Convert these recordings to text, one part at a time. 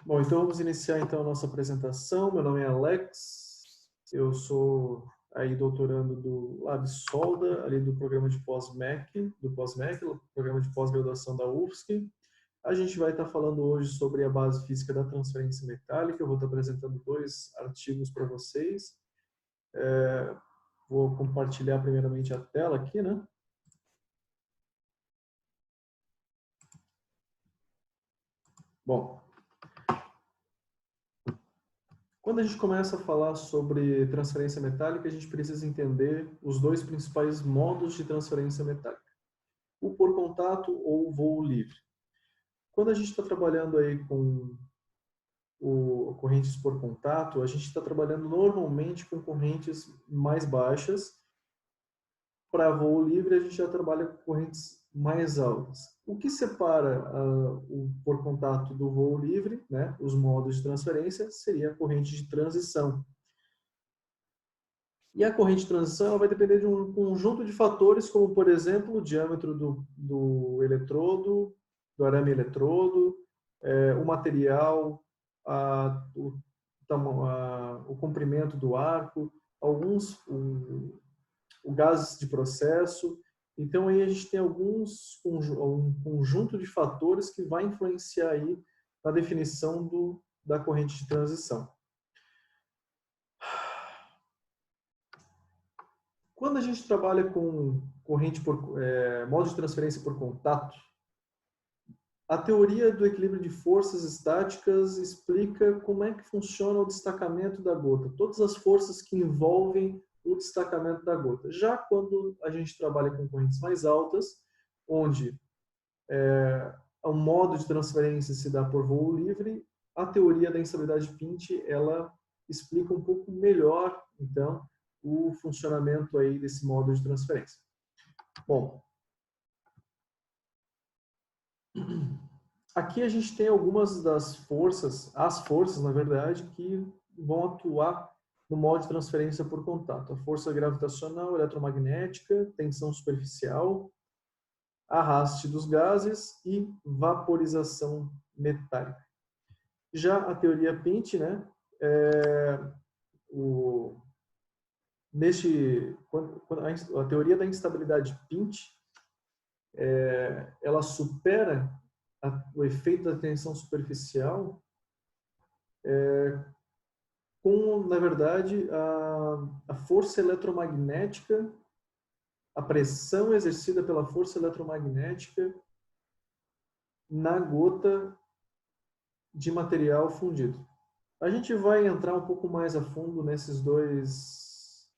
Bom, então vamos iniciar então a nossa apresentação. Meu nome é Alex, eu sou aí doutorando do Lab Solda, ali do programa de pós-MEC, programa de pós-graduação da UFSC. A gente vai estar falando hoje sobre a base física da transferência metálica. Eu vou estar apresentando dois artigos para vocês. Vou compartilhar primeiramente a tela aqui, né? Bom, quando a gente começa a falar sobre transferência metálica, a gente precisa entender os dois principais modos de transferência metálica: o por contato ou o voo livre. Quando a gente está trabalhando aí com correntes por contato, a gente está trabalhando normalmente com correntes mais baixas. Para voo livre, a gente já trabalha com correntes mais altas. O que separa o por contato do voo livre, né, os modos de transferência, seria a corrente de transição. E a corrente de transição ela vai depender de um conjunto de fatores, como, por exemplo, o diâmetro do eletrodo, do arame eletrodo, o material, o comprimento do arco, o gás de processo. Então, aí a gente tem um conjunto de fatores que vai influenciar aí na definição da corrente de transição. Quando a gente trabalha com modo de transferência por contato, a teoria do equilíbrio de forças estáticas explica como é que funciona o destacamento da gota, todas as forças que envolvem o destacamento da gota. Já quando a gente trabalha com correntes mais altas, onde o modo de transferência se dá por voo livre, a teoria da instabilidade Pint ela explica um pouco melhor, então, o funcionamento aí desse modo de transferência. Bom, aqui a gente tem algumas das forças, as forças, na verdade, que vão atuar no modo de transferência por contato. A força gravitacional, eletromagnética, tensão superficial, arraste dos gases e vaporização metálica. Já a teoria Pint, né, a teoria da instabilidade Pint, ela supera o efeito da tensão superficial com, na verdade, a força eletromagnética, a pressão exercida pela força eletromagnética na gota de material fundido. A gente vai entrar um pouco mais a fundo nessas duas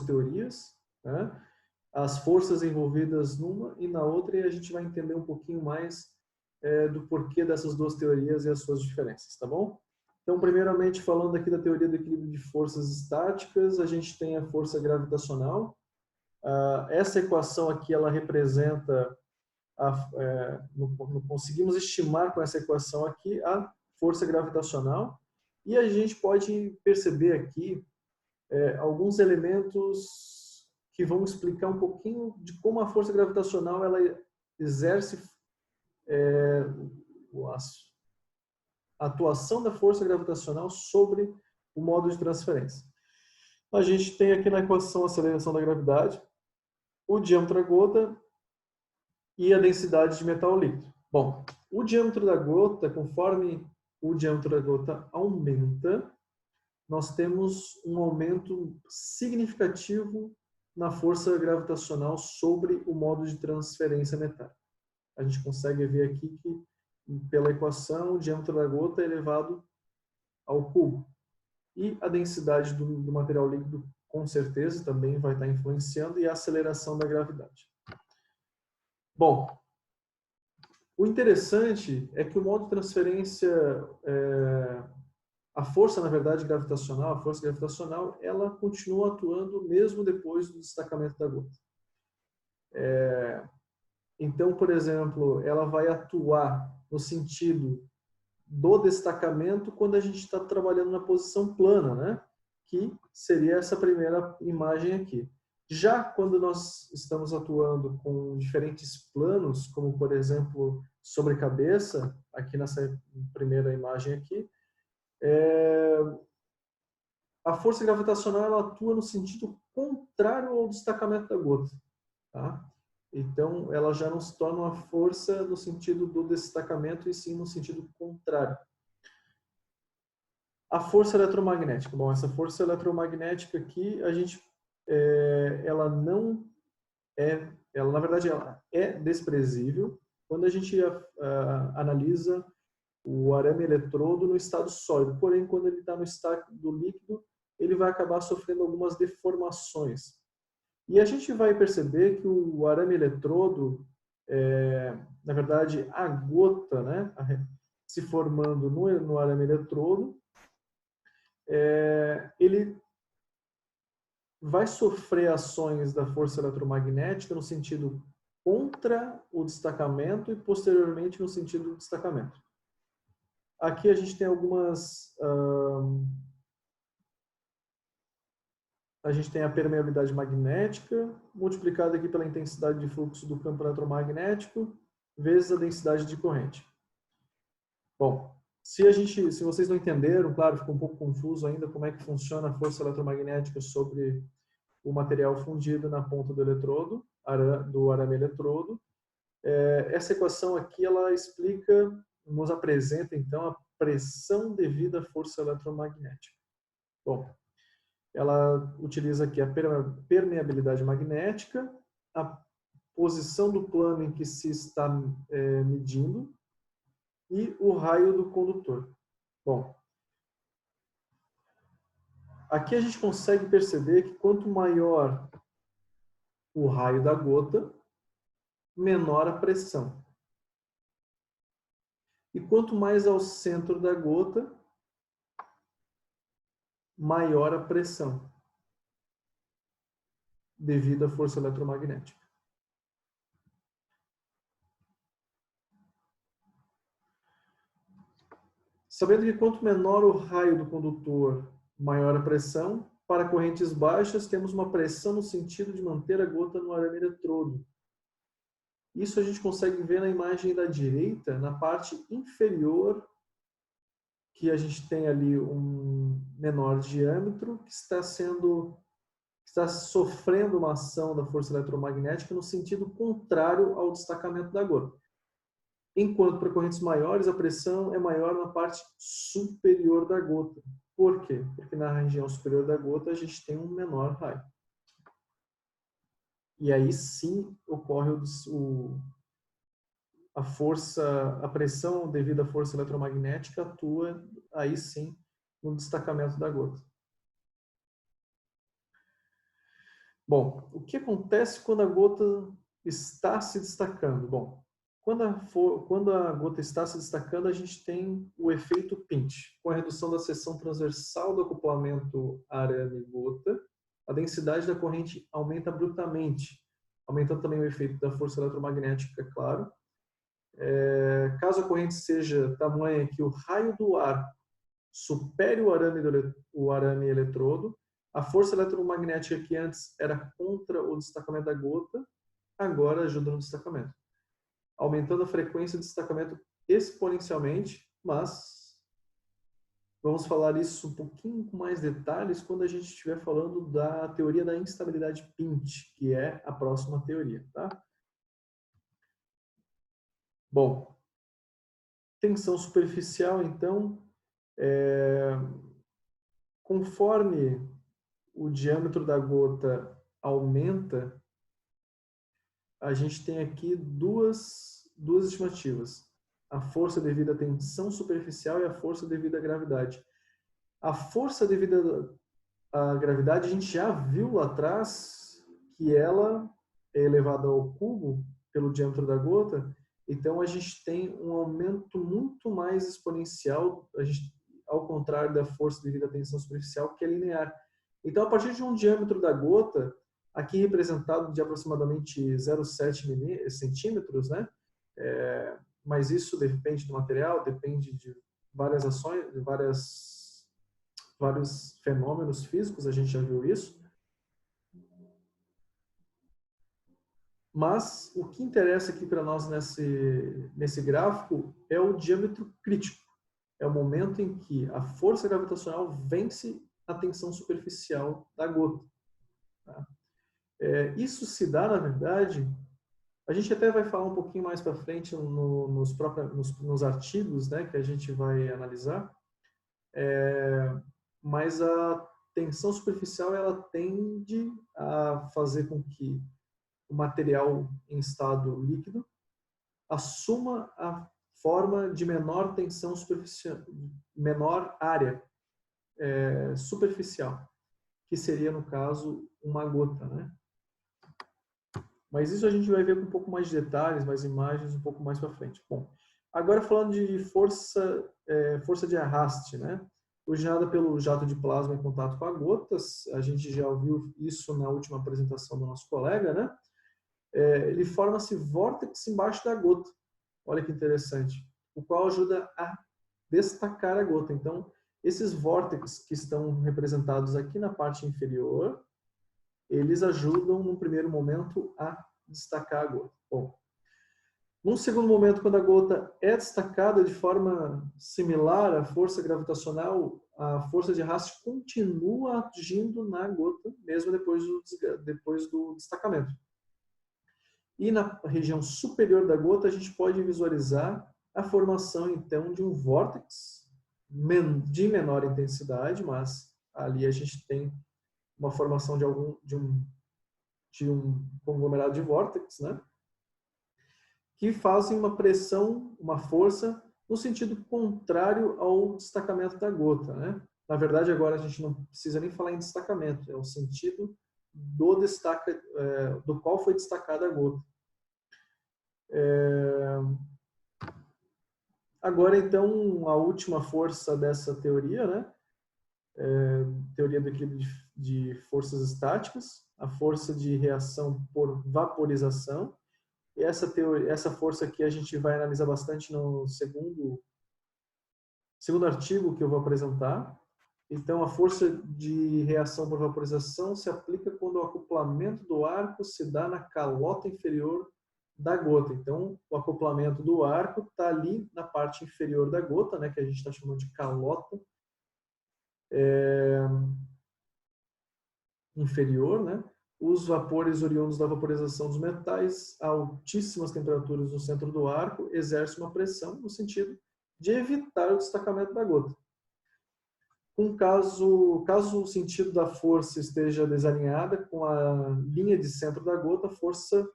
teorias, né? As forças envolvidas numa e na outra, e a gente vai entender um pouquinho mais do porquê dessas duas teorias e as suas diferenças, tá bom? Então, primeiramente, falando aqui da teoria do equilíbrio de forças estáticas, a gente tem a força gravitacional. Essa equação aqui, ela representa, conseguimos estimar com essa equação aqui a força gravitacional, e a gente pode perceber aqui alguns elementos que vão explicar um pouquinho de como a força gravitacional ela exerce a atuação da força gravitacional sobre o modo de transferência. A gente tem aqui na equação a aceleração da gravidade, o diâmetro da gota e a densidade de metal líquido. Bom, o diâmetro da gota, conforme o diâmetro da gota aumenta, nós temos um aumento significativo na força gravitacional sobre o modo de transferência metálica. A gente consegue ver aqui que, pela equação, o diâmetro da gota é elevado ao cubo. E a densidade do material líquido, com certeza, também vai estar influenciando, e a aceleração da gravidade. Bom, o interessante é que o modo de transferência, a força, na verdade, gravitacional, a força gravitacional, ela continua atuando mesmo depois do destacamento da gota. Então, por exemplo, ela vai atuar no sentido do destacamento quando a gente está trabalhando na posição plana, né? Que seria essa primeira imagem aqui. Já quando nós estamos atuando com diferentes planos, como por exemplo sobre cabeça, aqui nessa primeira imagem aqui, a força gravitacional ela atua no sentido contrário ao destacamento da gota, tá? Então, ela já não se torna uma força no sentido do destacamento, e sim no sentido contrário. A força eletromagnética. Bom, essa força eletromagnética aqui, ela não ela na verdade ela é desprezível quando a gente analisa o arame eletrodo no estado sólido. Porém, quando ele está no estado do líquido, ele vai acabar sofrendo algumas deformações. E a gente vai perceber que o arame eletrodo, na verdade, a gota, né, se formando no arame eletrodo, ele vai sofrer ações da força eletromagnética no sentido contra o destacamento e posteriormente no sentido do destacamento. Aqui a gente tem a gente tem a permeabilidade magnética, multiplicada aqui pela intensidade de fluxo do campo eletromagnético, vezes a densidade de corrente. Bom, se vocês não entenderam, claro, ficou um pouco confuso ainda como é que funciona a força eletromagnética sobre o material fundido na ponta do eletrodo, do arame eletrodo. Essa equação aqui, ela nos apresenta, então, a pressão devida à força eletromagnética. Bom, ela utiliza aqui a permeabilidade magnética, a posição do plano em que se está medindo e o raio do condutor. Bom, aqui a gente consegue perceber que quanto maior o raio da gota, menor a pressão. E quanto mais ao centro da gota, maior a pressão, devido à força eletromagnética. Sabendo que quanto menor o raio do condutor, maior a pressão, para correntes baixas temos uma pressão no sentido de manter a gota no arame eletrodo. Isso a gente consegue ver na imagem da direita, na parte inferior, que a gente tem ali um menor diâmetro que está sofrendo uma ação da força eletromagnética no sentido contrário ao destacamento da gota. Enquanto para correntes maiores, a pressão é maior na parte superior da gota. Por quê? Porque na região superior da gota a gente tem um menor raio. E aí sim ocorre a pressão devido à força eletromagnética atua aí sim no destacamento da gota. Bom, o que acontece quando a gota está se destacando? Bom, quando a gota está se destacando, a gente tem o efeito pinch. Com a redução da seção transversal do acoplamento arame-gota, a densidade da corrente aumenta abruptamente, aumentando também o efeito da força eletromagnética, claro. Caso a corrente seja tamanha que o raio do ar supere o arame eletrodo, a força eletromagnética que antes era contra o destacamento da gota, agora ajuda no destacamento, aumentando a frequência de destacamento exponencialmente, mas vamos falar isso um pouquinho com mais detalhes quando a gente estiver falando da teoria da instabilidade Pinch, que é a próxima teoria, tá? Bom, tensão superficial, então, conforme o diâmetro da gota aumenta, a gente tem aqui duas estimativas. A força devida à tensão superficial e a força devida à gravidade. A força devida à gravidade, a gente já viu lá atrás que ela é elevada ao cubo pelo diâmetro da gota, então a gente tem um aumento muito mais exponencial, ao contrário da força devido à tensão superficial, que é linear. Então, a partir de um diâmetro da gota, aqui representado de aproximadamente 0,7 centímetros, né? Mas isso depende do material, depende de várias ações, de vários fenômenos físicos, a gente já viu isso. Mas o que interessa aqui para nós nesse gráfico é o diâmetro crítico. É o momento em que a força gravitacional vence a tensão superficial da gota. Tá? Isso se dá, na verdade, a gente até vai falar um pouquinho mais para frente nos artigos, né, que a gente vai analisar, mas a tensão superficial ela tende a fazer com que o material em estado líquido assuma a forma de menor tensão superficial, menor área superficial, que seria, no caso, uma gota, né? Mas isso a gente vai ver com um pouco mais de detalhes, mais imagens, um pouco mais para frente. Bom, agora falando de força de arraste, né? Originada pelo jato de plasma em contato com a gotas, a gente já ouviu isso na última apresentação do nosso colega, né? Ele forma-se vórtice embaixo da gota. Olha que interessante. O qual ajuda a destacar a gota. Então, esses vórtices que estão representados aqui na parte inferior, eles ajudam, num primeiro momento, a destacar a gota. Bom, num segundo momento, quando a gota é destacada de forma similar à força gravitacional, a força de arraste continua agindo na gota, mesmo depois do destacamento. E na região superior da gota, a gente pode visualizar a formação, então, de um vórtice de menor intensidade, mas ali a gente tem uma formação de um conglomerado de vórtices, né? Que fazem uma pressão, uma força, no sentido contrário ao destacamento da gota, né? Na verdade, agora a gente não precisa nem falar em destacamento, é o sentido do qual foi destacada a gota. Agora, então, a última força dessa teoria, né? Teoria do equilíbrio de forças estáticas, a força de reação por vaporização. E essa força aqui a gente vai analisar bastante no segundo artigo que eu vou apresentar. Então, a força de reação por vaporização se aplica quando o acoplamento do arco se dá na calota inferior da gota. Então, o acoplamento do arco está ali na parte inferior da gota, né, que a gente está chamando de calota inferior, né? Os vapores oriundos da vaporização dos metais a altíssimas temperaturas no centro do arco exercem uma pressão no sentido de evitar o destacamento da gota. Caso o sentido da força esteja desalinhada com a linha de centro da gota, a força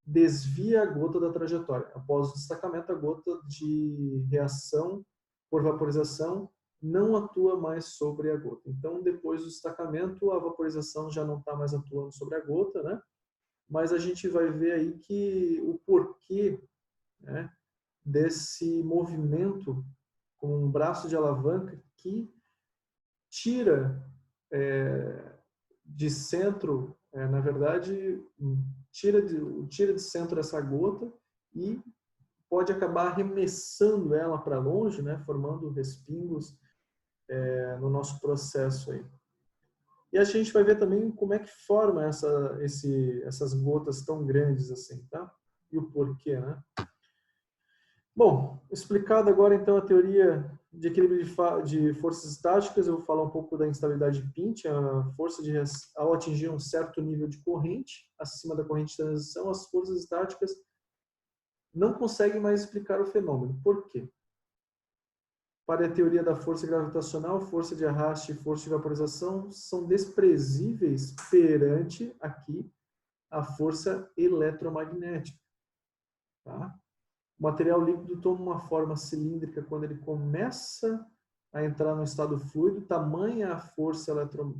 desvia a gota da trajetória. Após o destacamento, a gota de reação por vaporização não atua mais sobre a gota. Então, depois do destacamento, a vaporização já não está mais atuando sobre a gota, né? Mas a gente vai ver aí que o porquê, né, desse movimento com um braço de alavanca que tira de centro, na verdade, tira de centro essa gota e pode acabar arremessando ela para longe, né, formando respingos no nosso processo aí. E a gente vai ver também como é que forma essas gotas tão grandes assim, tá? E o porquê, né? Bom, explicado agora então a teoria de equilíbrio de forças estáticas, eu vou falar um pouco da instabilidade de Pinch, ao atingir um certo nível de corrente, acima da corrente de transição, as forças estáticas não conseguem mais explicar o fenômeno. Por quê? Para a teoria da força gravitacional, força de arraste e força de vaporização são desprezíveis perante, aqui, a força eletromagnética. Tá? O material líquido toma uma forma cilíndrica quando ele começa a entrar no estado fluido, tamanha a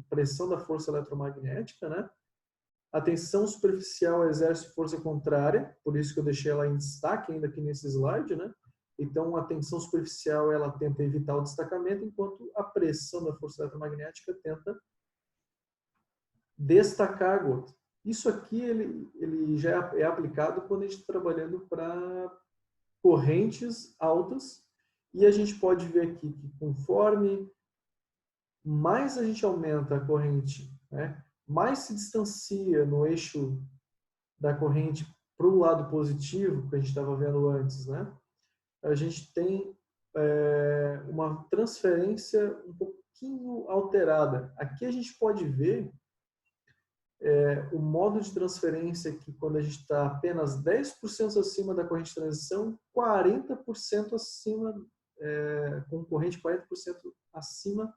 pressão da força eletromagnética, né? A tensão superficial exerce força contrária, por isso que eu deixei ela em destaque ainda aqui nesse slide, né? Então, a tensão superficial ela tenta evitar o destacamento, enquanto a pressão da força eletromagnética tenta destacar a gota. Isso aqui ele já é aplicado quando a gente está trabalhando para correntes altas, e a gente pode ver aqui que conforme mais a gente aumenta a corrente, né, mais se distancia no eixo da corrente para o lado positivo, que a gente estava vendo antes, né? A gente tem uma transferência um pouquinho alterada. Aqui a gente pode ver o modo de transferência que quando a gente está apenas 10% acima da corrente de transição, 40% acima, com corrente 40% acima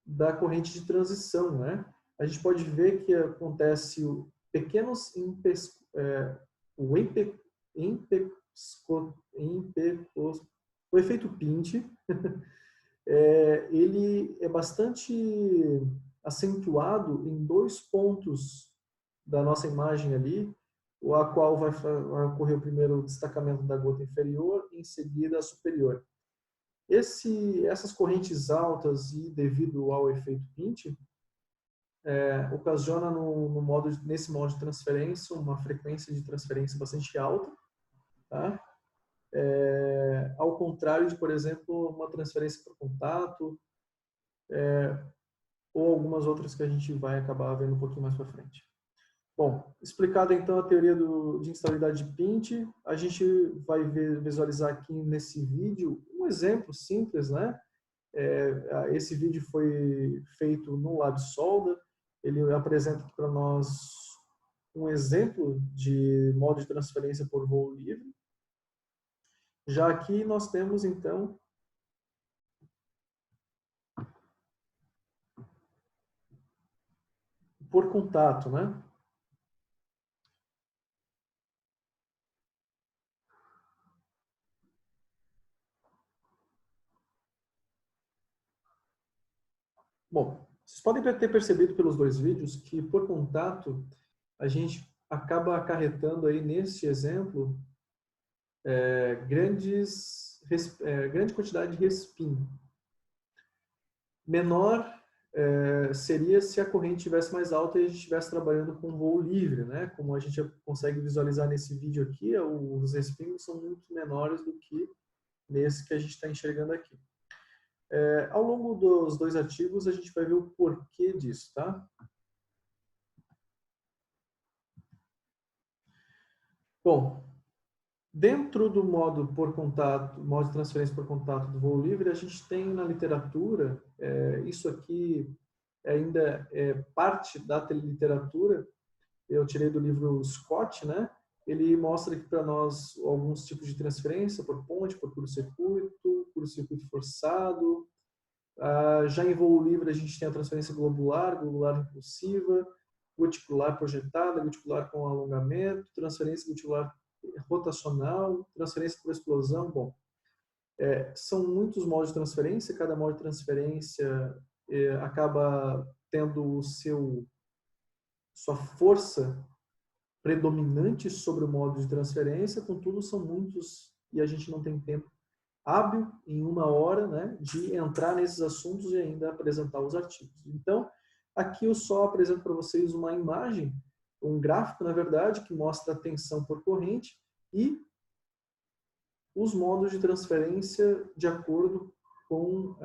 da corrente de transição, né? A gente pode ver que acontece pequenos o efeito Pinch, ele é bastante acentuado em 2 pontos da nossa imagem ali, a qual vai ocorrer o primeiro destacamento da gota inferior e em seguida a superior. Essas correntes altas e devido ao efeito Pinch, ocasiona nesse modo de transferência uma frequência de transferência bastante alta, tá? Ao contrário de, por exemplo, uma transferência por contato, ou algumas outras que a gente vai acabar vendo um pouquinho mais para frente. Bom, explicada então a teoria de instabilidade de Pinch, a gente vai visualizar aqui nesse vídeo um exemplo simples, né? Esse vídeo foi feito no LabSolda, ele apresenta para nós um exemplo de modo de transferência por voo livre. Já aqui nós temos então por contato, né? Bom, vocês podem ter percebido pelos 2 vídeos que por contato a gente acaba acarretando aí nesse exemplo grande quantidade de respingo. Menor seria se a corrente estivesse mais alta e a gente estivesse trabalhando com voo livre, né? Como a gente consegue visualizar nesse vídeo aqui, os respingos são muito menores do que nesse que a gente está enxergando aqui. Ao longo dos 2 artigos, a gente vai ver o porquê disso, tá? Bom, dentro do modo por contato, modo de transferência por contato do voo livre, a gente tem na literatura, isso aqui ainda é parte da literatura, eu tirei do livro Scott, né? Ele mostra aqui para nós alguns tipos de transferência por ponte, por curto-circuito forçado. Já em voo livre a gente tem a transferência globular, globular impulsiva, goticular projetada, goticular com alongamento, transferência goticular rotacional, transferência por explosão. Bom, são muitos modos de transferência, cada modo de transferência acaba tendo sua força predominante sobre o modo de transferência, contudo são muitos e a gente não tem tempo hábil em 1 hora, né, de entrar nesses assuntos e ainda apresentar os artigos. Então, aqui eu só apresento para vocês uma imagem, um gráfico, na verdade, que mostra a tensão por corrente e os modos de transferência de acordo com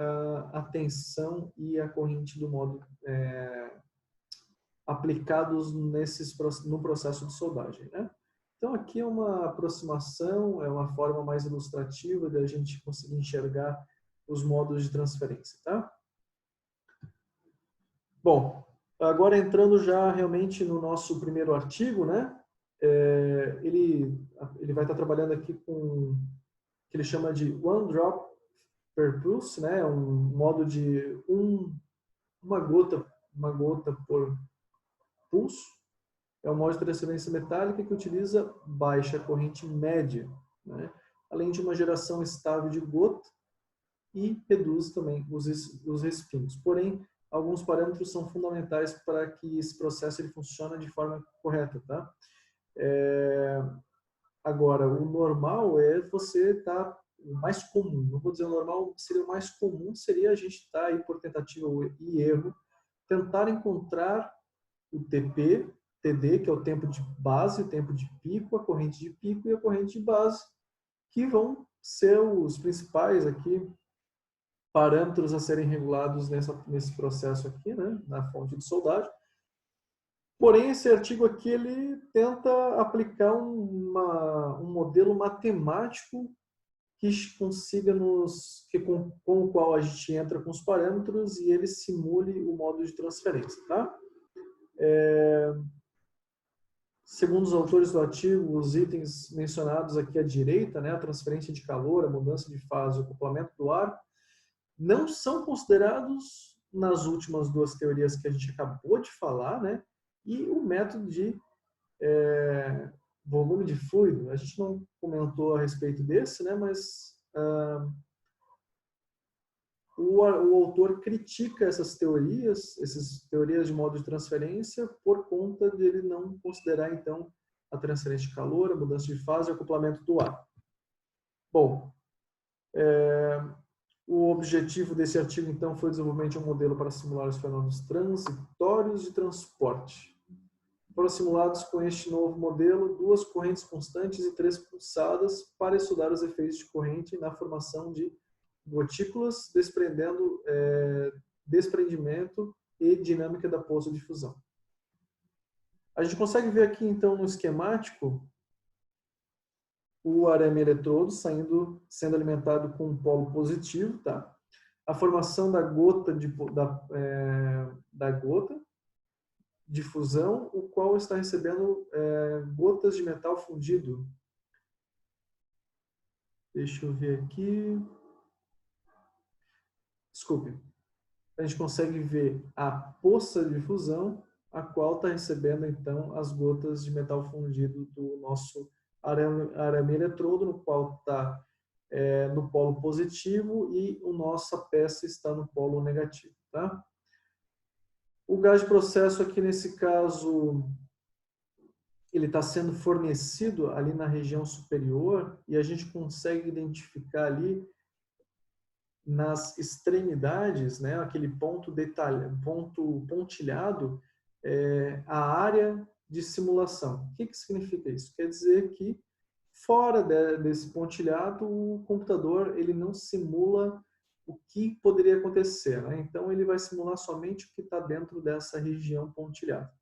a tensão e a corrente do modo aplicados no processo de soldagem, né? Então aqui é uma aproximação, é uma forma mais ilustrativa de a gente conseguir enxergar os modos de transferência, tá? Bom, agora entrando já realmente no nosso primeiro artigo, né? Ele vai estar trabalhando aqui com o que ele chama de one drop per pulse, né? Um modo de uma gota por pulso. É um modo de transferência metálica que utiliza baixa corrente média, né? Além de uma geração estável de gota e reduz também os respingos. Porém, alguns parâmetros são fundamentais para que esse processo ele funcione de forma correta, tá? Agora, o normal é você estar o mais comum. Não vou dizer o normal, seria o mais comum, seria a gente estar aí por tentativa e erro, tentar encontrar o TP, TD, que é o tempo de base, o tempo de pico, a corrente de pico e a corrente de base, que vão ser os principais aqui parâmetros a serem regulados nesse processo aqui, né, na fonte de soldagem. Porém, esse artigo aqui ele tenta aplicar um modelo matemático que consiga com o qual a gente entra com os parâmetros e ele simule o modo de transferência, tá? Segundo os autores do artigo, os itens mencionados aqui à direita, né, a transferência de calor, a mudança de fase, o acoplamento do ar, não são considerados nas últimas duas teorias que a gente acabou de falar, né? E o método de volume de fluido. A gente não comentou a respeito desse, né? Mas o autor critica essas teorias de modo de transferência, por conta de ele não considerar, então, a transferência de calor, a mudança de fase e o acoplamento do ar. Bom, o objetivo desse artigo, então, foi o desenvolvimento de um modelo para simular os fenômenos transitórios de transporte. Foram simulados com este novo modelo 2 correntes constantes e 3 pulsadas para estudar os efeitos de corrente na formação de gotículas, desprendimento e dinâmica da poça de fusão. A gente consegue ver aqui, então, no esquemático, o arame eletrodo sendo alimentado com um polo positivo, tá? A formação da gota de fusão, o qual está recebendo gotas de metal fundido. Deixa eu ver aqui. Desculpe. A gente consegue ver a poça de fusão, a qual está recebendo, então, as gotas de metal fundido do nosso arame eletrodo, no qual está no polo positivo e a nossa peça está no polo negativo, tá? O gás de processo aqui, nesse caso, ele está sendo fornecido ali na região superior e a gente consegue identificar ali nas extremidades, né, aquele ponto pontilhado, a área de simulação. O que significa isso? Quer dizer que fora desse pontilhado, o computador ele não simula o que poderia acontecer, né? Então ele vai simular somente o que está dentro dessa região pontilhada.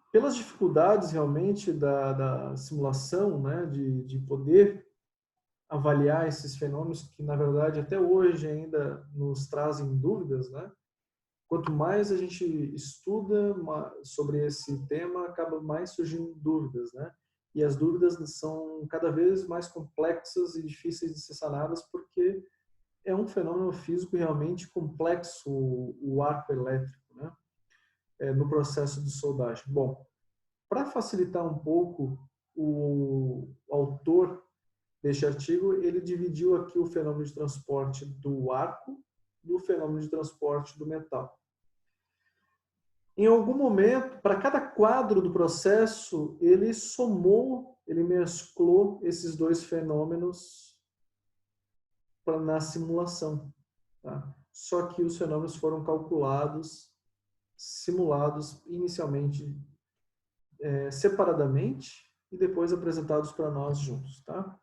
Pelas dificuldades realmente da simulação, né, de poder avaliar esses fenômenos que, na verdade, até hoje ainda nos trazem dúvidas, né? Quanto mais a gente estuda sobre esse tema, acaba mais surgindo dúvidas, né? E as dúvidas são cada vez mais complexas e difíceis de ser sanadas, porque é um fenômeno físico realmente complexo, o arco elétrico, né? No processo de soldagem. Bom, para facilitar um pouco, o autor deste artigo, ele dividiu aqui o fenômeno de transporte do arco do fenômeno de transporte do metal. Em algum momento, para cada quadro do processo, ele mesclou esses dois fenômenos na simulação. Tá? Só que os fenômenos foram simulados inicialmente separadamente e depois apresentados para nós juntos. Tá?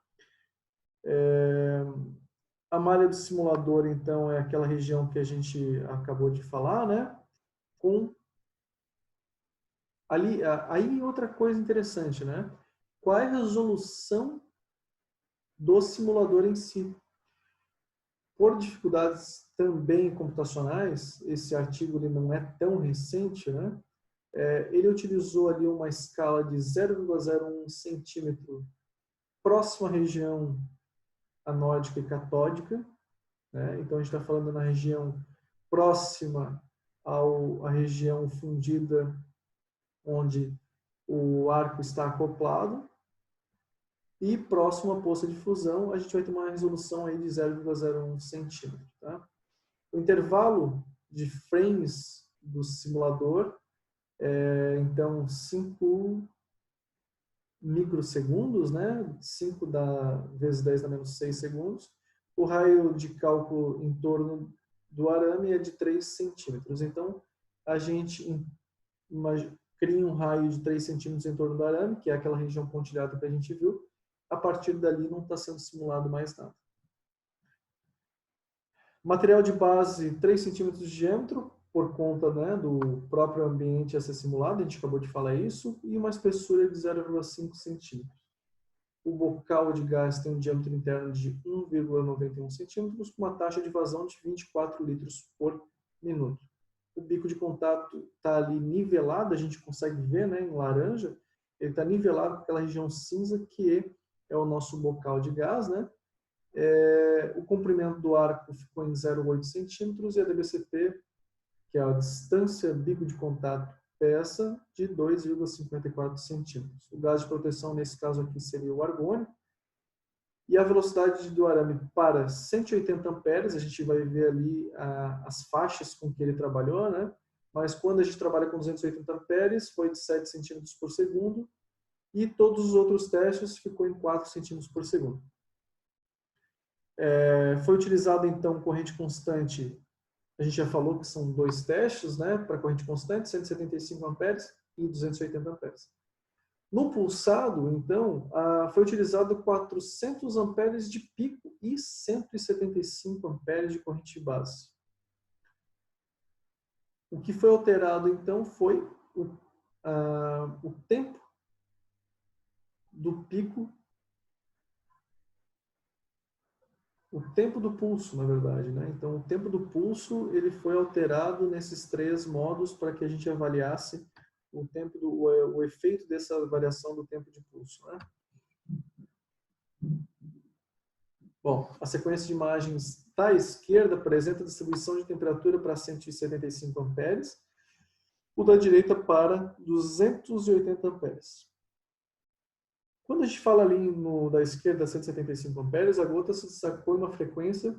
A malha do simulador, então, é aquela região que a gente acabou de falar, né? Aí outra coisa interessante, né? Qual é a resolução do simulador em si? Por dificuldades também computacionais, esse artigo ele não é tão recente, né? Ele utilizou ali uma escala de 0,01 centímetro próxima à região anódica e catódica, né? Então a gente está falando na região próxima à região fundida, onde o arco está acoplado, e próximo à poça de fusão, a gente vai ter uma resolução aí de 0,01 centímetro. Tá? O intervalo de frames do simulador então, 5 microsegundos, né? 5 vezes 10 na menos 6 segundos. O raio de cálculo em torno do arame é de 3 centímetros. Então, a gente cria um raio de 3 centímetros em torno do arame, que é aquela região pontilhada que a gente viu. A partir dali não está sendo simulado mais nada. Material de base 3 centímetros de diâmetro, por conta, né, do próprio ambiente a ser simulado, a gente acabou de falar isso, e uma espessura de 0,5 centímetros. O bocal de gás tem um diâmetro interno de 1,91 centímetros, com uma taxa de vazão de 24 litros por minuto. O bico de contato está ali nivelado, a gente consegue ver, né, em laranja, ele está nivelado com aquela região cinza que é o nosso bocal de gás, né? O comprimento do arco ficou em 0,8 centímetros e a DBCP, que é a distância bico de contato peça, de 2,54 centímetros. O gás de proteção, nesse caso aqui, seria o argônio. E a velocidade do arame para 180 amperes, a gente vai ver ali as faixas com que ele trabalhou, né? Mas quando a gente trabalha com 280 amperes, foi de 7 centímetros por segundo, e todos os outros testes ficou em 4 centímetros por segundo. Foi utilizado, então, corrente constante. A gente já falou que são dois testes, né, para corrente constante, 175 amperes e 280 amperes. No pulsado, então, foi utilizado 400 amperes de pico e 175 amperes de corrente base. O que foi alterado, então, foi o tempo do pico, o tempo do pulso, na verdade, né? Então, o tempo do pulso ele foi alterado nesses três modos para que a gente avaliasse o efeito dessa variação do tempo de pulso, né? Bom, a sequência de imagens da esquerda apresenta a distribuição de temperatura para 175 amperes, o da direita para 280 amperes. Quando a gente fala ali da esquerda 175 amperes, a gota se destacou em uma frequência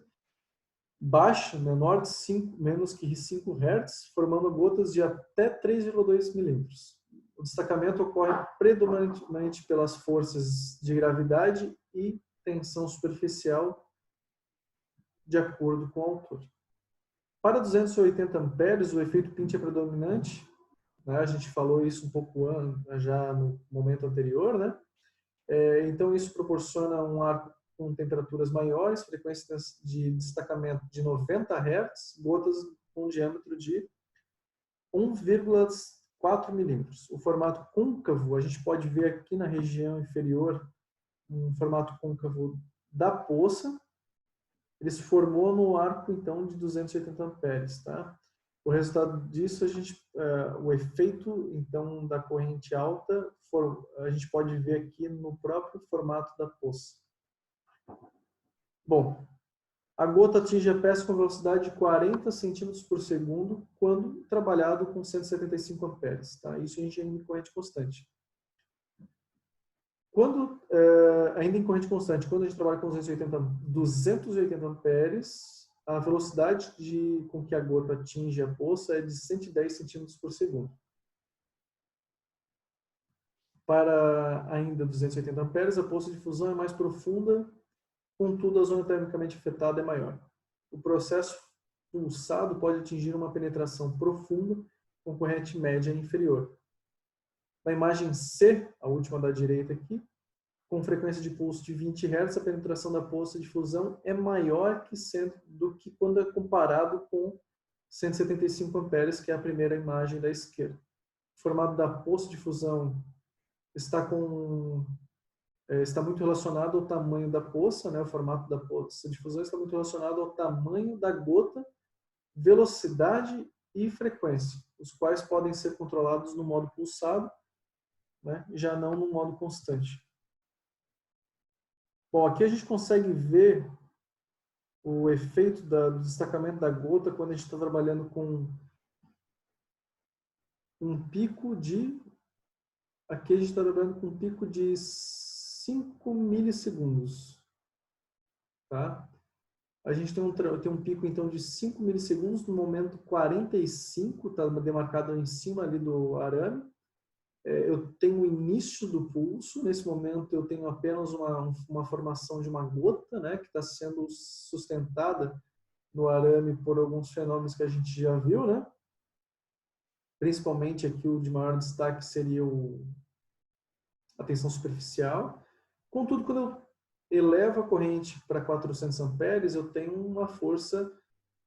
baixa, menor de 5, menos que 5 Hz, formando gotas de até 3,2 milímetros. O destacamento ocorre predominantemente pelas forças de gravidade e tensão superficial, de acordo com o autor. Para 280 amperes, o efeito Pinch é predominante, né? A gente falou isso um pouco já no momento anterior, né? Então, isso proporciona um arco com temperaturas maiores, frequências de destacamento de 90 Hz, gotas com diâmetro de 1,4 milímetros. O formato côncavo, a gente pode ver aqui na região inferior, um formato côncavo da poça. Ele se formou no arco, então, de 280 amperes, tá? O resultado disso, o efeito, então, da corrente alta, a gente pode ver aqui no próprio formato da poça. Bom, a gota atinge a peça com velocidade de 40 centímetros por segundo quando trabalhado com 175 amperes, tá? Isso a gente ainda em corrente constante. Ainda em corrente constante, quando a gente trabalha com 280 amperes, a velocidade com que a gota atinge a poça é de 110 centímetros por segundo. Para ainda 280 amperes, a poça de fusão é mais profunda, contudo a zona termicamente afetada é maior. O processo pulsado pode atingir uma penetração profunda com corrente média inferior. Na imagem C, a última da direita aqui, com frequência de pulso de 20 Hz, a penetração da poça de fusão é maior do que quando é comparado com 175 amperes, que é a primeira imagem da esquerda. O formato da poça de fusão está muito relacionado ao tamanho da poça, né? O formato da poça de fusão está muito relacionado ao tamanho da gota, velocidade e frequência, os quais podem ser controlados no modo pulsado, né? Já não no modo constante. Bom, aqui a gente consegue ver o efeito do destacamento da gota quando a gente está trabalhando com um pico de... Aqui a gente está trabalhando com um pico de 5 milissegundos. Tá? A gente tem um pico, então, de 5 milissegundos no momento 45, está demarcado em cima ali do arame. Eu tenho o início do pulso, nesse momento eu tenho apenas uma formação de uma gota, né, que está sendo sustentada no arame por alguns fenômenos que a gente já viu, né? Principalmente aqui o de maior destaque seria a tensão superficial. Contudo, quando eu elevo a corrente para 400 amperes, eu tenho uma força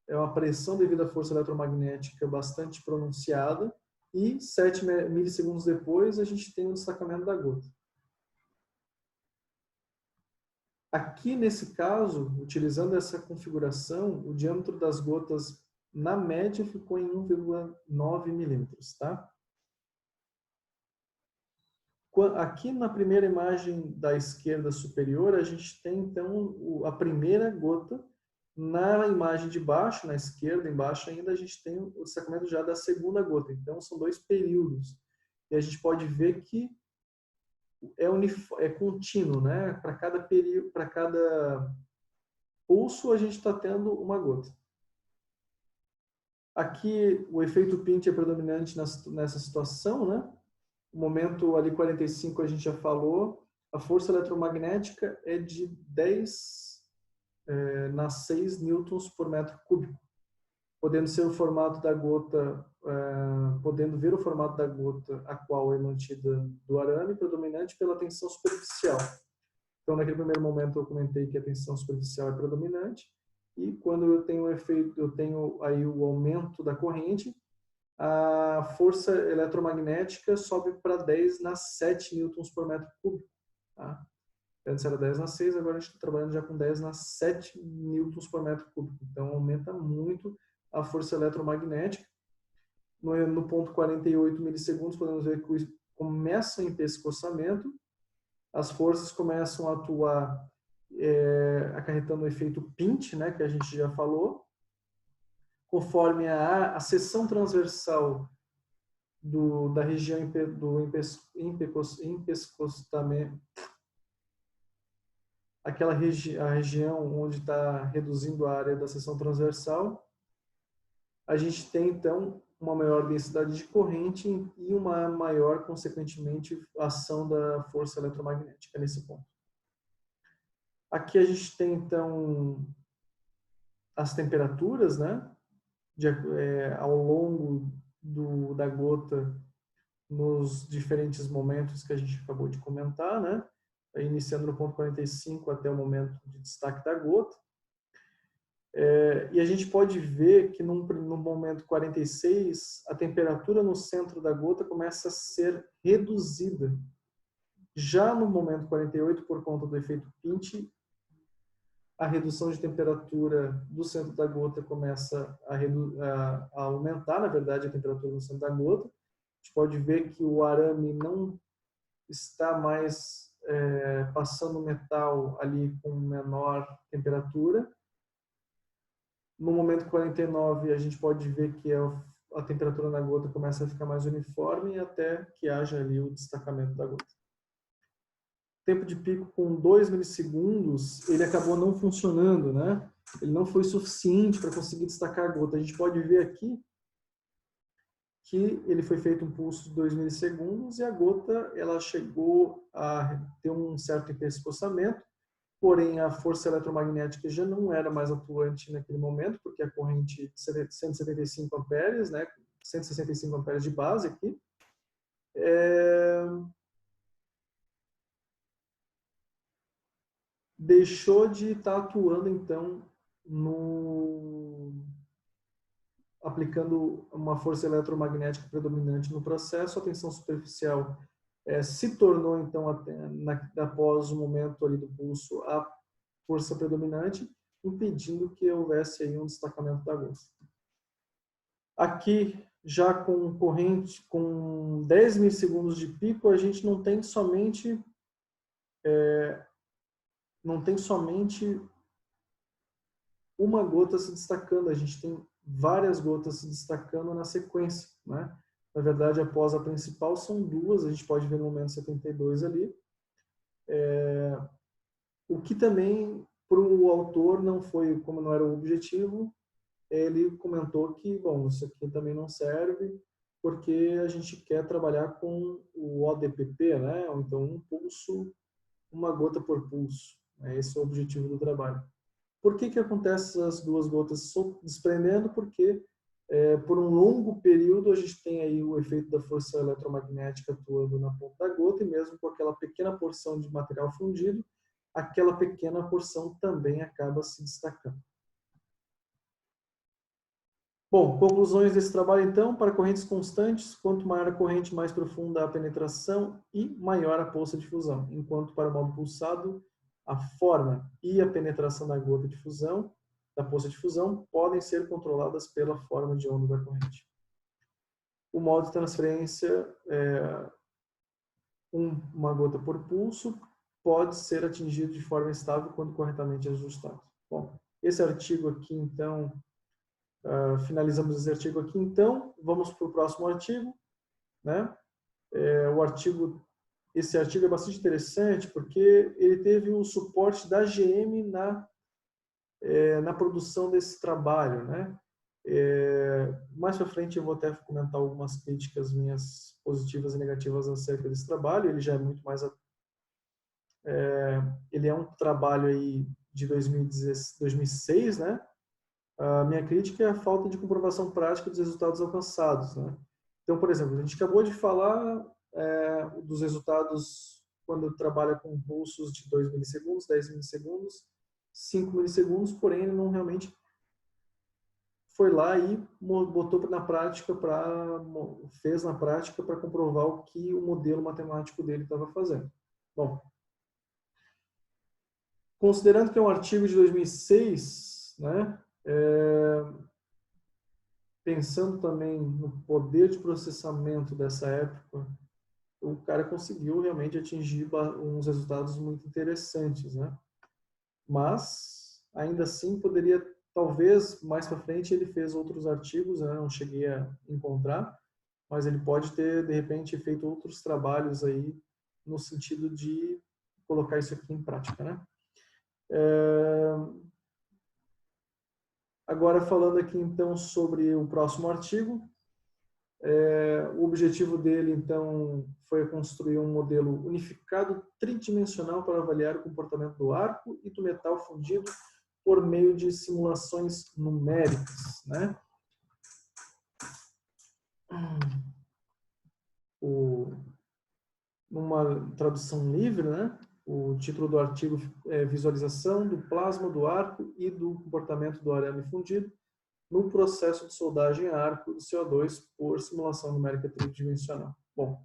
é uma pressão devido à força eletromagnética bastante pronunciada, e 7 milissegundos depois a gente tem o destacamento da gota. Aqui, nesse caso, utilizando essa configuração, o diâmetro das gotas, na média, ficou em 1,9 milímetros. Tá? Aqui na primeira imagem da esquerda superior, a gente tem, então, a primeira gota. Na imagem de baixo, na esquerda, embaixo ainda, a gente tem o destacamento já da segunda gota. Então, são 2 períodos. E a gente pode ver que é contínuo, né? Para cada período, para cada pulso, a gente está tendo uma gota. Aqui, o efeito Pinch é predominante nessa situação, né? O momento ali 45 a gente já falou. A força eletromagnética é de 10 na 6 newtons por metro cúbico, podendo ser o formato da gota, podendo ver o formato da gota a qual é mantida do arame predominante pela tensão superficial. Então, naquele primeiro momento eu comentei que a tensão superficial é predominante, e quando eu tenho o efeito, eu tenho aí o aumento da corrente, a força eletromagnética sobe para 10 na 7 newtons por metro cúbico. Tá? Antes era 10 na 6, agora a gente está trabalhando já com 10 na 7 newtons por metro cúbico. Então, aumenta muito a força eletromagnética. No ponto 48 milissegundos, podemos ver que começa o empescoçamento, as forças começam a atuar acarretando o efeito Pinch, né, que a gente já falou, conforme a seção transversal da região do empescoçamento, a região onde está reduzindo a área da seção transversal, a gente tem, então, uma maior densidade de corrente e uma maior, consequentemente, ação da força eletromagnética nesse ponto. Aqui a gente tem, então, as temperaturas, né, ao longo da gota nos diferentes momentos que a gente acabou de comentar, né, iniciando no ponto 45 até o momento de destaque da gota. E a gente pode ver que no momento 46, a temperatura no centro da gota começa a ser reduzida. Já no momento 48, por conta do efeito Pinch, a redução de temperatura do centro da gota começa a aumentar, na verdade, a temperatura no centro da gota. A gente pode ver que o arame não está mais passando metal ali com menor temperatura. No momento 49, a gente pode ver que a temperatura na gota começa a ficar mais uniforme até que haja ali o destacamento da gota. Tempo de pico com 2 milissegundos, ele acabou não funcionando, né? Ele não foi suficiente para conseguir destacar a gota. A gente pode ver aqui que ele foi feito um pulso de 2 milissegundos e a gota ela chegou a ter um certo empescoçamento, porém a força eletromagnética já não era mais atuante naquele momento, porque a corrente de 175 amperes, né, 165 amperes de base aqui, deixou de estar atuando, então, aplicando uma força eletromagnética predominante no processo. A tensão superficial se tornou, então, após o momento ali do pulso, a força predominante, impedindo que houvesse aí um destacamento da gota. Aqui, já com corrente, com 10 milissegundos de pico, a gente não tem somente uma gota se destacando, a gente tem várias gotas se destacando na sequência, né? Na verdade, após a principal, são 2, a gente pode ver no momento 72 ali. O que também, para o autor, não foi, como não era o objetivo, ele comentou que, bom, isso aqui também não serve, porque a gente quer trabalhar com o ODPP, né? Ou então um pulso, uma gota por pulso. Esse é o objetivo do trabalho. Por que acontece as 2 gotas desprendendo? Porque por um longo período a gente tem aí o efeito da força eletromagnética atuando na ponta da gota, e mesmo com aquela pequena porção de material fundido, aquela pequena porção também acaba se destacando. Bom, conclusões desse trabalho, então, para correntes constantes, quanto maior a corrente, mais profunda a penetração e maior a poça de fusão, enquanto para o modo pulsado, a forma e a penetração da gota de fusão, da poça de fusão, podem ser controladas pela forma de onda da corrente. O modo de transferência, uma gota por pulso, pode ser atingido de forma estável quando corretamente ajustado. Bom, esse artigo aqui, então, finalizamos esse artigo aqui, então, vamos para o próximo artigo, né? Esse artigo é bastante interessante porque ele teve o suporte da GM na produção desse trabalho, né? Mais para frente eu vou até comentar algumas críticas minhas positivas e negativas acerca desse trabalho. Ele já é muito mais, ele é um trabalho aí de 2006, né? A minha crítica é a falta de comprovação prática dos resultados alcançados, né? Então, por exemplo, a gente acabou de falar dos resultados quando trabalha com pulsos de 2 milissegundos, 10 milissegundos, 5 milissegundos, porém ele não realmente foi lá e botou na prática fez na prática para comprovar o que o modelo matemático dele estava fazendo. Bom, considerando que é um artigo de 2006, né? Pensando também no poder de processamento dessa época, o cara conseguiu realmente atingir uns resultados muito interessantes, né? Mas ainda assim poderia, talvez mais para frente ele fez outros artigos, né? Não cheguei a encontrar, mas ele pode ter de repente feito outros trabalhos aí no sentido de colocar isso aqui em prática, né? Agora falando aqui então sobre o próximo artigo, o objetivo dele, então, foi construir um modelo unificado tridimensional para avaliar o comportamento do arco e do metal fundido por meio de simulações numéricas, né? Numa tradução livre, né? O título do artigo é Visualização do plasma do arco e do comportamento do arame fundido no processo de soldagem a arco do CO2 por simulação numérica tridimensional. Bom,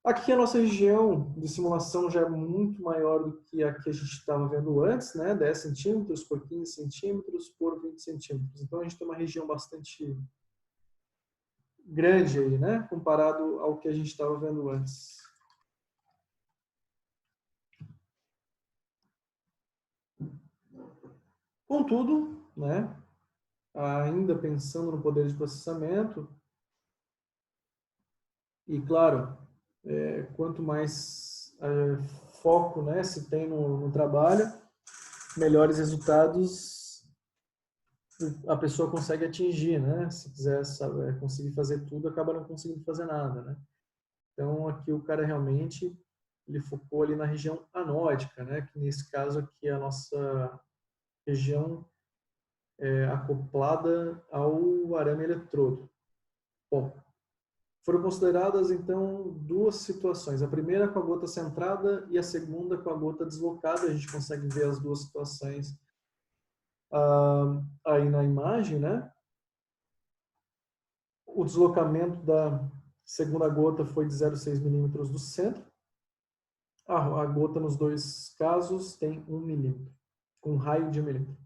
aqui a nossa região de simulação já é muito maior do que a que a gente estava vendo antes, né? 10 centímetros por 15 centímetros por 20 centímetros. Então a gente tem uma região bastante grande aí, né? Comparado ao que a gente estava vendo antes. Contudo, né? Ainda pensando no poder de processamento, e claro, quanto mais foco, né, se tem no trabalho, melhores resultados a pessoa consegue atingir, né? Se quiser conseguir fazer tudo, acaba não conseguindo fazer nada, né? Então aqui o cara realmente ele focou ali na região anódica, né? Que nesse caso aqui é a nossa região acoplada ao arame eletrodo. Bom, foram consideradas então duas situações. A primeira com a gota centrada e a segunda com a gota deslocada. A gente consegue ver as duas situações aí na imagem, né? O deslocamento da segunda gota foi de 0,6 milímetros do centro. A gota nos dois casos tem 1 milímetro, com raio de 1 milímetro.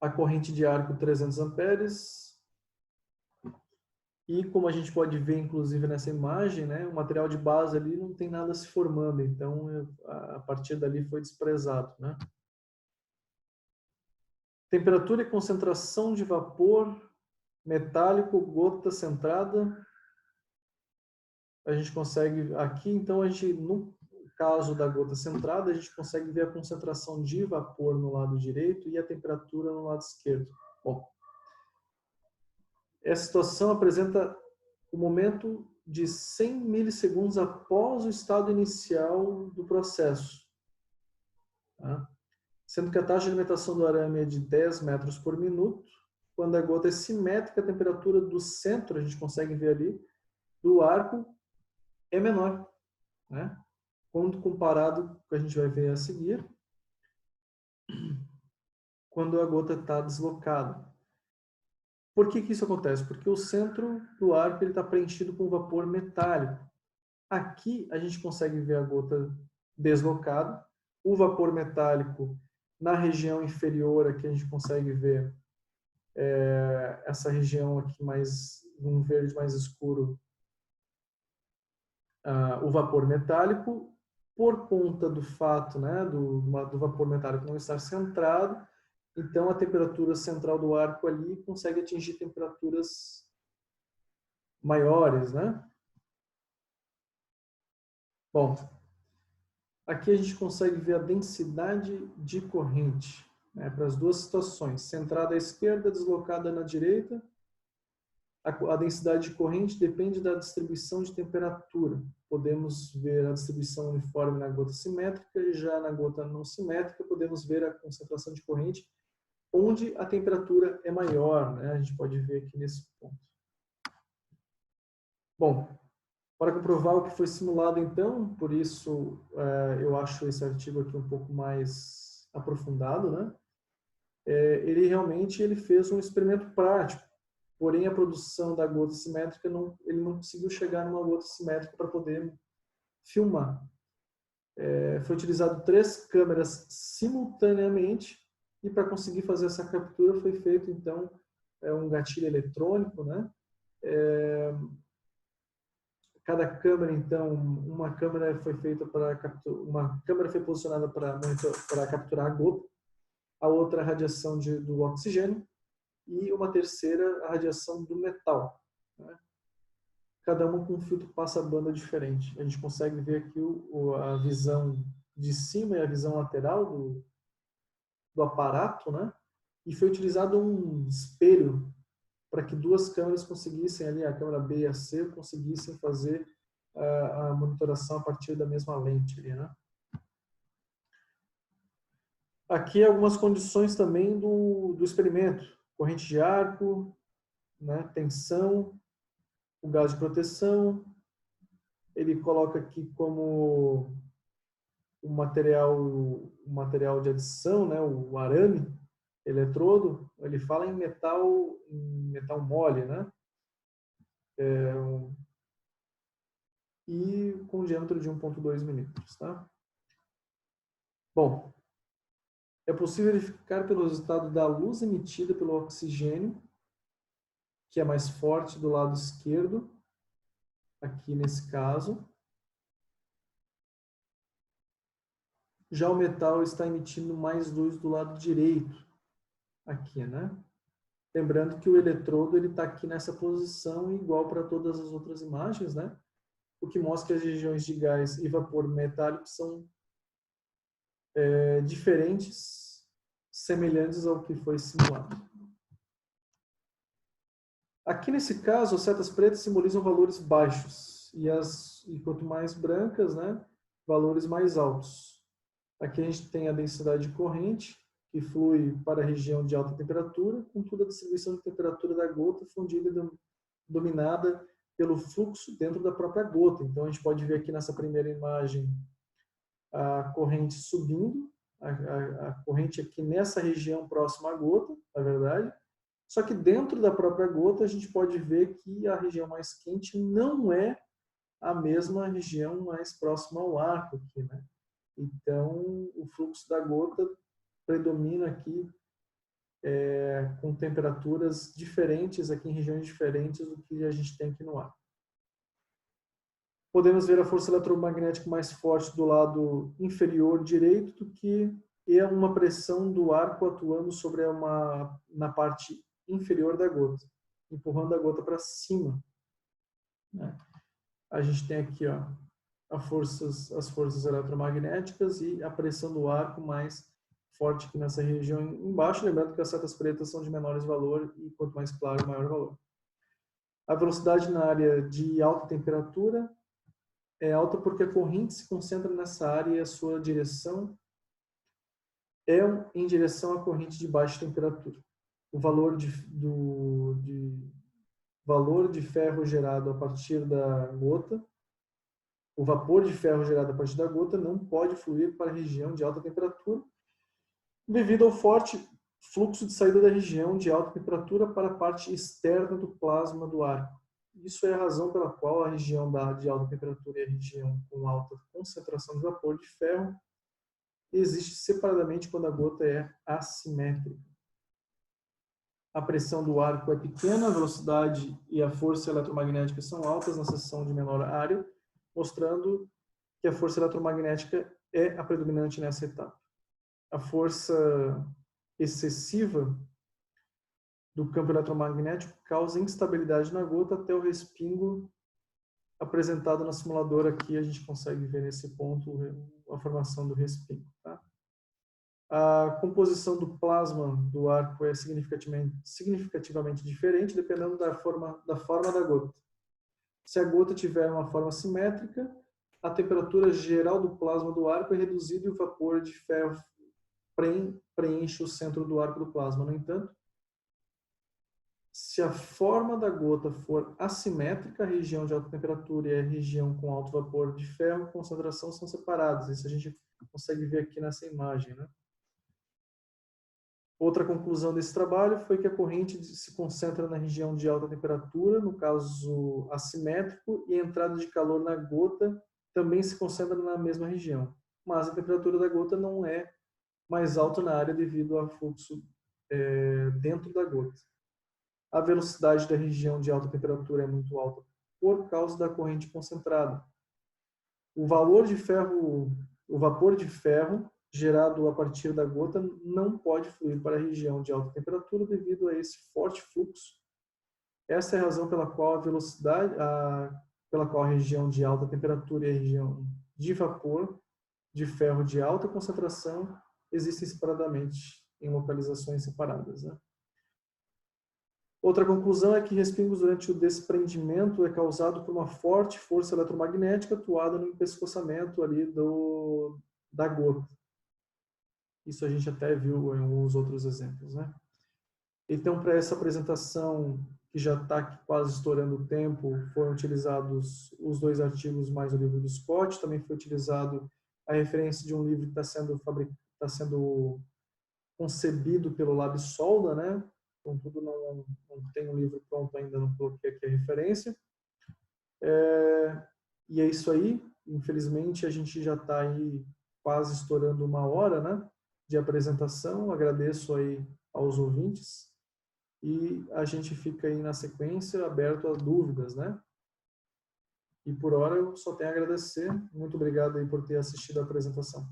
A corrente de arco 300 amperes. E como a gente pode ver, inclusive, nessa imagem, né, o material de base ali não tem nada se formando. Então, a partir dali foi desprezado, né? Temperatura e concentração de vapor metálico, gota centrada. A gente consegue, aqui então, no caso da gota centrada, a gente consegue ver a concentração de vapor no lado direito e a temperatura no lado esquerdo. Bom, essa situação apresenta o momento de 100 milissegundos após o estado inicial do processo. Tá? Sendo que a taxa de alimentação do arame é de 10 metros por minuto. Quando a gota é simétrica, a temperatura do centro, a gente consegue ver ali, do arco é menor, né? Quando comparado com o que a gente vai ver a seguir, quando a gota está deslocada. Por que que isso acontece? Porque o centro do arco está preenchido com vapor metálico. Aqui a gente consegue ver a gota deslocada. O vapor metálico na região inferior, aqui a gente consegue ver essa região aqui mais, um verde mais escuro, o vapor metálico, por conta do fato, né, do vapor metálico não estar centrado, então a temperatura central do arco ali consegue atingir temperaturas maiores, né? Bom, aqui a gente consegue ver a densidade de corrente, né, para as duas situações, centrada à esquerda, deslocada na direita. A densidade de corrente depende da distribuição de temperatura. Podemos ver a distribuição uniforme na gota simétrica e já na gota não simétrica podemos ver a concentração de corrente onde a temperatura é maior, né? A gente pode ver aqui nesse ponto. Bom, para comprovar o que foi simulado então, por isso eu acho esse artigo aqui um pouco mais aprofundado, né? Ele fez um experimento prático, porém a produção da gota simétrica ele não conseguiu chegar numa gota simétrica para poder filmar. Foi utilizado 3 câmeras simultaneamente e para conseguir fazer essa captura foi feito então um gatilho eletrônico, né? Cada câmera então, uma câmera foi feita para uma câmera foi posicionada para capturar a gota, a outra a radiação do oxigênio e uma terceira a radiação do metal, né? Cada uma com um filtro passa-banda diferente. A gente consegue ver aqui a visão de cima e a visão lateral do aparato, né? E foi utilizado um espelho para que 2 câmeras conseguissem ali, a câmera B e a C, conseguissem fazer a monitoração a partir da mesma lente ali, né? Aqui algumas condições também do experimento: corrente de arco, né? Tensão, o gás de proteção. Ele coloca aqui como o material de adição, né? O arame, eletrodo. Ele fala em metal mole, né? E com diâmetro de 1,2 milímetros, tá? Bom, é possível verificar pelo resultado da luz emitida pelo oxigênio, que é mais forte do lado esquerdo, aqui nesse caso. Já o metal está emitindo mais luz do lado direito, aqui, né? Lembrando que o eletrodo está aqui nessa posição igual para todas as outras imagens, né? O que mostra que as regiões de gás e vapor metálico são diferentes, semelhantes ao que foi simulado. Aqui nesse caso, as setas pretas simbolizam valores baixos e quanto mais brancas, né, valores mais altos. Aqui a gente tem a densidade de corrente, que flui para a região de alta temperatura, contudo a distribuição de temperatura da gota fundida e dominada pelo fluxo dentro da própria gota. Então a gente pode ver aqui nessa primeira imagem a corrente subindo, a corrente aqui nessa região próxima à gota, na verdade. Só que dentro da própria gota a gente pode ver que a região mais quente não é a mesma região mais próxima ao arco aqui, né? Então o fluxo da gota predomina aqui com temperaturas diferentes aqui em regiões diferentes do que a gente tem aqui no ar. Podemos ver a força eletromagnética mais forte do lado inferior direito do que uma pressão do arco atuando sobre na parte inferior da gota, empurrando a gota para cima, né? A gente tem aqui as forças eletromagnéticas e a pressão do arco mais forte aqui nessa região embaixo, lembrando que as setas pretas são de menores valor e quanto mais claro, maior valor. A velocidade na área de alta temperatura é alta porque a corrente se concentra nessa área e a sua direção é em direção à corrente de baixa temperatura. O valor valor de ferro gerado a partir da gota, o vapor de ferro gerado a partir da gota não pode fluir para a região de alta temperatura devido ao forte fluxo de saída da região de alta temperatura para a parte externa do plasma do arco. Isso é a razão pela qual a região de alta temperatura e a região com alta concentração de vapor de ferro existe separadamente quando a gota é assimétrica. A pressão do arco é pequena, a velocidade e a força eletromagnética são altas na seção de menor área, mostrando que a força eletromagnética é a predominante nessa etapa. A força excessiva do campo eletromagnético causa instabilidade na gota até o respingo apresentado na simuladora. Aqui a gente consegue ver nesse ponto a formação do respingo. Tá? A composição do plasma do arco é significativamente diferente dependendo da forma da gota. Se a gota tiver uma forma simétrica, a temperatura geral do plasma do arco é reduzida e o vapor de ferro preenche o centro do arco do plasma. No entanto, se a forma da gota for assimétrica, a região de alta temperatura e a região com alto vapor de ferro, concentração são separadas. Isso a gente consegue ver aqui nessa imagem, né? Outra conclusão desse trabalho foi que a corrente se concentra na região de alta temperatura, no caso assimétrico, e a entrada de calor na gota também se concentra na mesma região. Mas a temperatura da gota não é mais alta na área devido ao fluxo dentro da gota. A velocidade da região de alta temperatura é muito alta por causa da corrente concentrada. O vapor de ferro gerado a partir da gota não pode fluir para a região de alta temperatura devido a esse forte fluxo. Essa é a razão pela qual pela qual a região de alta temperatura e a região de vapor de ferro de alta concentração existem separadamente em localizações separadas, né? Outra conclusão é que respingos durante o desprendimento é causado por uma forte força eletromagnética atuada no empescoçamento ali da gota. Isso a gente até viu em alguns outros exemplos, né? Então, para essa apresentação, que já está quase estourando o tempo, foram utilizados os 2 artigos mais o livro do Scott, também foi utilizado a referência de um livro que está sendo concebido pelo Lab Solda, né? Contudo, não tem um livro pronto ainda, não coloquei aqui a referência. E é isso aí. Infelizmente, a gente já está aí quase estourando 1 hora, né, de apresentação. Agradeço aí aos ouvintes. E a gente fica aí na sequência aberto a dúvidas, né? E por hora eu só tenho a agradecer. Muito obrigado aí por ter assistido a apresentação.